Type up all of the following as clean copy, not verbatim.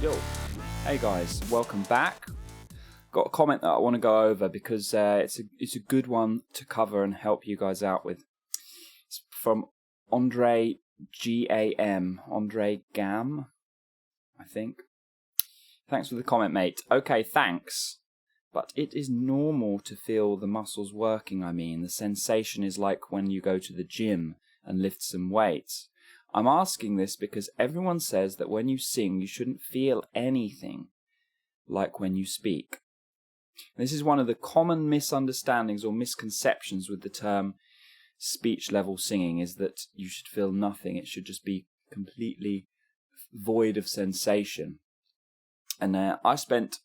still. Hey guys, welcome back. Got a comment that I want to go over because it's a good one to cover and help you guys out with. It's from Andre Gam, Andre Gam, I think. Thanks for the comment, mate. Okay, thanks. But it is normal to feel the muscles working, the sensation is like when you go to the gym and lift some weights. I'm asking this because everyone says that when you sing, you shouldn't feel anything like when you speak. This is one of the common misunderstandings or misconceptions with the term speech level singing, is that you should feel nothing. It should just be completely void of sensation. And I spent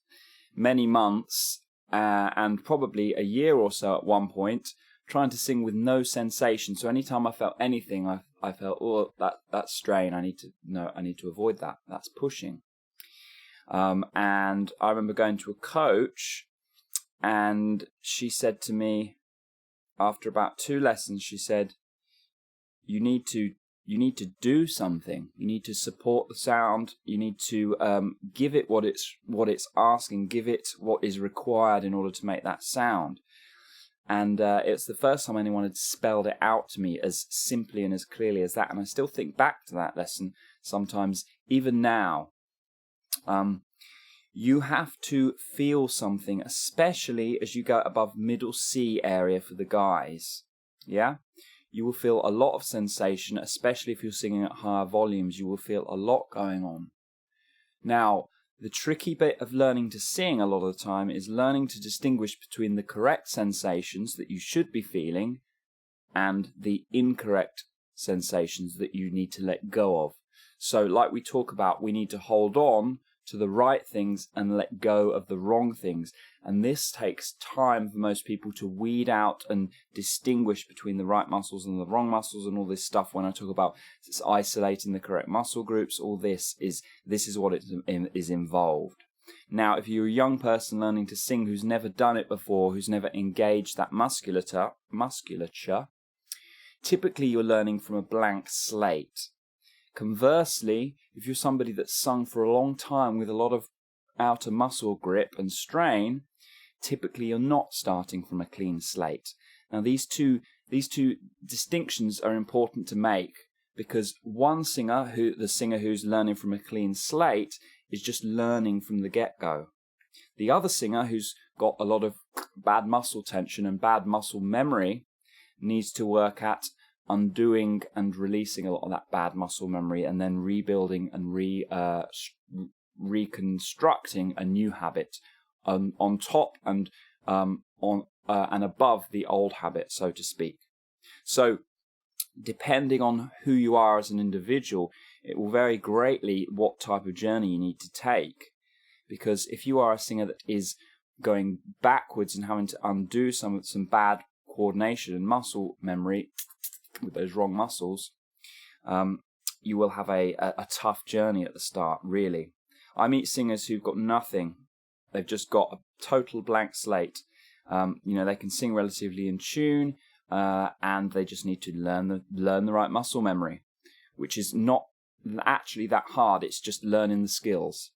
many months and probably a year or so at one point trying to sing with no sensation. So anytime I felt anything, I felt, oh, that's strain. I need to avoid that. That's pushing. And I remember going to a coach, and she said to me, after about 2 lessons, she said, you need to do something. You need to support the sound. You need to give it what it's asking. Give it what is required in order to make that sound. And it's the first time anyone had spelled it out to me as simply and as clearly as that. And I still think back to that lesson sometimes, even now. You have to feel something, especially as you go above middle C area for the guys. Yeah? You will feel a lot of sensation, especially if you're singing at higher volumes. You will feel a lot going on. Now, the tricky bit of learning to sing a lot of the time is learning to distinguish between the correct sensations that you should be feeling and the incorrect sensations that you need to let go of. So, like we talk about, we need to hold on to the right things and let go of the wrong things. And this takes time for most people to weed out and distinguish between the right muscles and the wrong muscles and all this stuff. When I talk about isolating the correct muscle groups, all this is what is involved. Now, if you're a young person learning to sing who's never done it before, who's never engaged that musculature, typically you're learning from a blank slate. Conversely, if you're somebody that's sung for a long time with a lot of outer muscle grip and strain, typically you're not starting from a clean slate. Now these two distinctions are important to make, because one singer, the singer who's learning from a clean slate, is just learning from the get-go. The other singer, who's got a lot of bad muscle tension and bad muscle memory, needs to work at undoing and releasing a lot of that bad muscle memory, and then rebuilding and reconstructing a new habit on top and and above the old habit, so to speak. So, depending on who you are as an individual, it will vary greatly what type of journey you need to take. Because if you are a singer that is going backwards and having to undo some bad coordination and muscle memory with those wrong muscles, you will have a tough journey at the start, really. I meet singers who've got nothing. They've just got a total blank slate. They can sing relatively in tune, and they just need to learn the right muscle memory, which is not actually that hard. It's just learning the skills,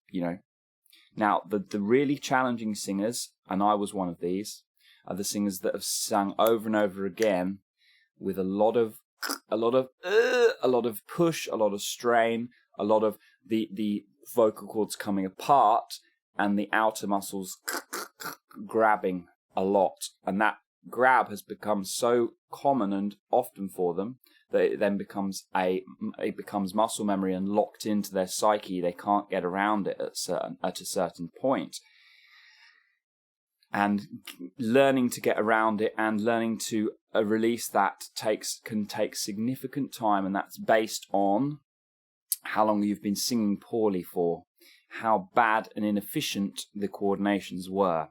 Now, the really challenging singers, and I was one of these, are the singers that have sung over and over again with a lot of push, a lot of strain, a lot of the vocal cords coming apart, and the outer muscles grabbing a lot. And that grab has become so common and often for them that it then becomes muscle memory and locked into their psyche. They can't get around it at a certain point. And learning to get around it and learning to release that can take significant time, and that's based on how long you've been singing poorly for, how bad and inefficient the coordinations were.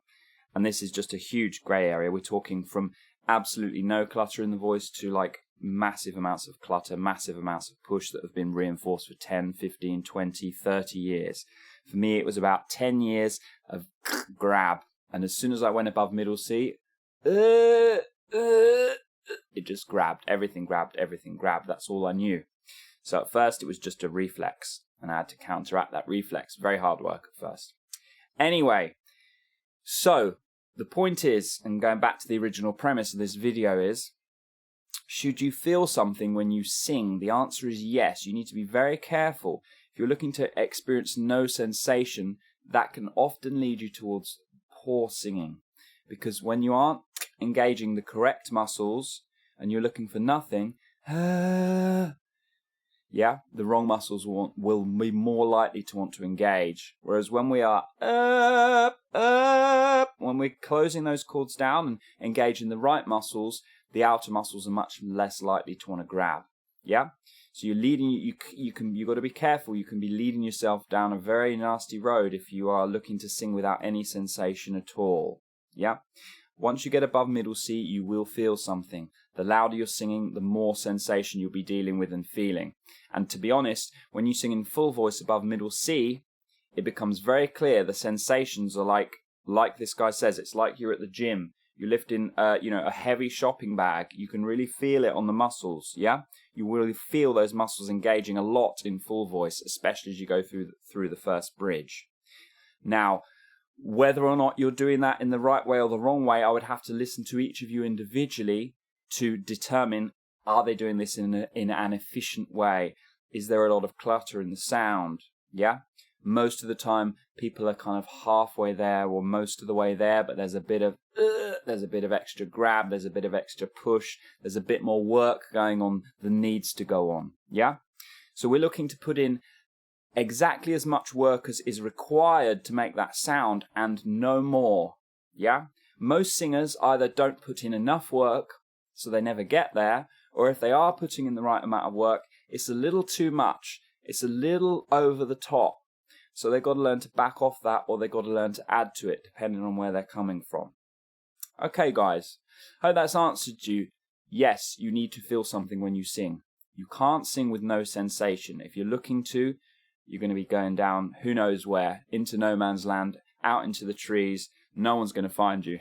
And this is just a huge grey area. We're talking from absolutely no clutter in the voice to like massive amounts of clutter, massive amounts of push that have been reinforced for 10, 15, 20, 30 years. For me, it was about 10 years of grab. And as soon as I went above middle C, it just grabbed. Everything grabbed. That's all I knew. So at first it was just a reflex. And I had to counteract that reflex. Very hard work at first. Anyway, so the point is, and going back to the original premise of this video is, should you feel something when you sing? The answer is yes. You need to be very careful. If you're looking to experience no sensation, that can often lead you towards poor singing. Because when you aren't engaging the correct muscles and you're looking for nothing, the wrong muscles will be more likely to want to engage. Whereas when we are when we're closing those chords down and engaging the right muscles, the outer muscles are much less likely to want to grab. Yeah? So you're leading, you've got to be careful. You can be leading yourself down a very nasty road if you are looking to sing without any sensation at all. Yeah? Once you get above middle C, you will feel something. The louder you're singing, the more sensation you'll be dealing with and feeling. And to be honest, when you sing in full voice above middle C, it becomes very clear the sensations are like this guy says, it's like you're at the gym. You're lifting a heavy shopping bag. You can really feel it on the muscles, yeah? You will feel those muscles engaging a lot in full voice, especially as you go through the first bridge. Now, whether or not you're doing that in the right way or the wrong way, I would have to listen to each of you individually to determine, are they doing this in an efficient way? Is there a lot of clutter in the sound? Yeah? Most of the time, people are kind of halfway there or most of the way there, but there's a bit of extra grab, there's a bit of extra push, there's a bit more work going on that needs to go on. Yeah? So we're looking to put in exactly as much work as is required to make that sound and no more. Yeah? Most singers either don't put in enough work, so they never get there, or if they are putting in the right amount of work, it's a little too much. It's a little over the top. So they've got to learn to back off that, or they've got to learn to add to it, depending on where they're coming from. Okay, guys. Hope that's answered you. Yes, you need to feel something when you sing. You can't sing with no sensation. If you're looking to, you're going to be going down who knows where, into no man's land, out into the trees. No one's going to find you.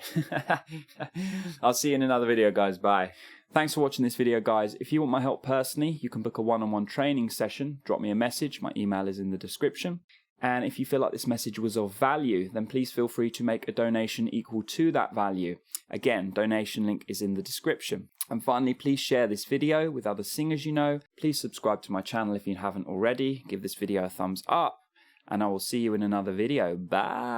I'll see you in another video, guys. Bye. Thanks for watching this video, guys. If you want my help personally, you can book a one-on-one training session. Drop me a message. My email is in the description. And if you feel like this message was of value, then please feel free to make a donation equal to that value. Again, donation link is in the description. And finally, please share this video with other singers you know. Please subscribe to my channel if you haven't already. Give this video a thumbs up. And I will see you in another video. Bye.